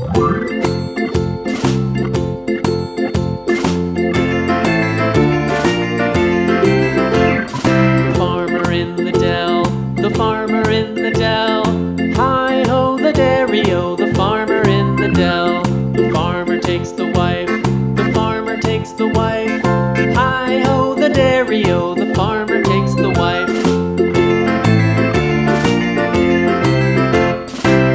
Farmer in the dell, the farmer in the dell. Hi-ho the dairy-o, the farmer in the dell. The farmer takes the wife, the farmer takes the wife. Hi-ho the dairy-o, the farmer takes the wife.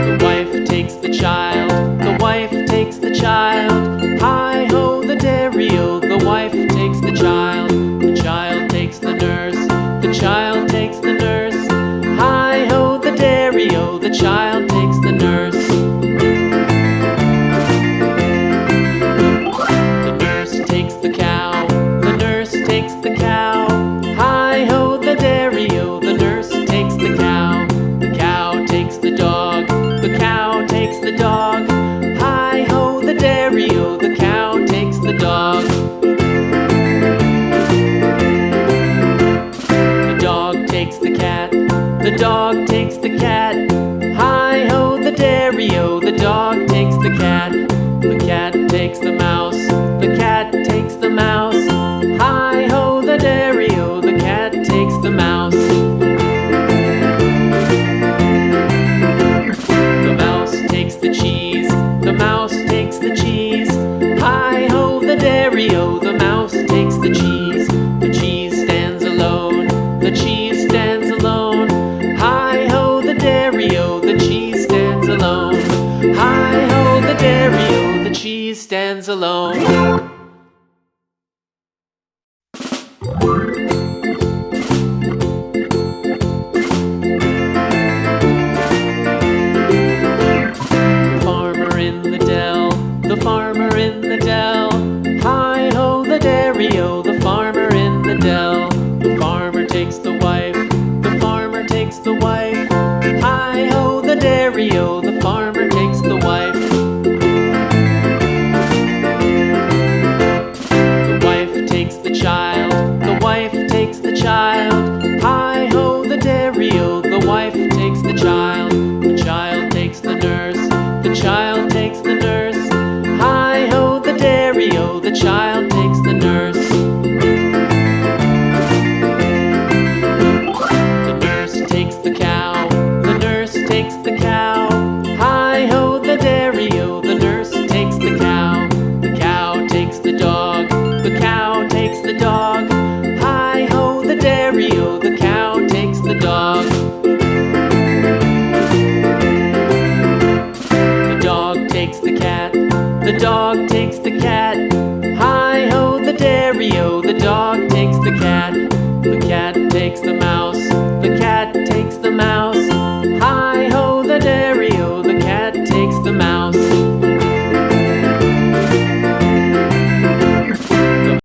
The wife takes the child, the wife takes the child. Hi-ho the dairy-o, the wife takes the child. The child takes the nurse, the child takes the nurse. Hi-ho the dairy-o, the child takes the nurse. The nurse takes the cow, the nurse takes the cow. Hi-ho the dairy-o, the nurse takes the cow. The cow takes the dog, the cow takes the dog. Hi-ho the dairy-o, the cow takes the dog. The dog takes the cat, the dog takes the cat. Hi-ho the dairy-o, the dog takes the cat. The cat takes the mouse, the cat takes the mouse. Hi-ho the dairy-o, the cat takes the mouse. The mouse takes the cheese, the mouse takes the cheese. Hi-ho the dairy-o, the mouse takes the cheese. The cheese stands alone, the cheese stands alone. Hi-ho the dairy-o, the cheese stands alone. Hi-ho the dairy-o, the cheese stands alone. The farmer in the dell. Hi-ho the dairy-o, the farmer in the dell. The farmer takes the wife, the farmer takes the wife. Hi-ho the dairy-o, the farmer takes the wife. The wife takes the child, the wife takes the child. Hi-ho the dairy-o, the wife takes the child. The child takes the nurse, the child takes the nurse. Hi-ho the dairy-o, the child takes the nurse. The nurse takes the cow, the nurse takes the cow. Hi-ho the dairy-o, the nurse takes the cow. The cow takes the dog, the cow takes the dog. Hi-ho the dairy-o, the cow takes the dog. The dog takes the cat, the dog takes the cat. Hi-ho the dairy-o, the dog takes the cat. The cat takes the mouse, the cat takes the mouse. Hi-ho the dairy-o, the cat takes the mouse.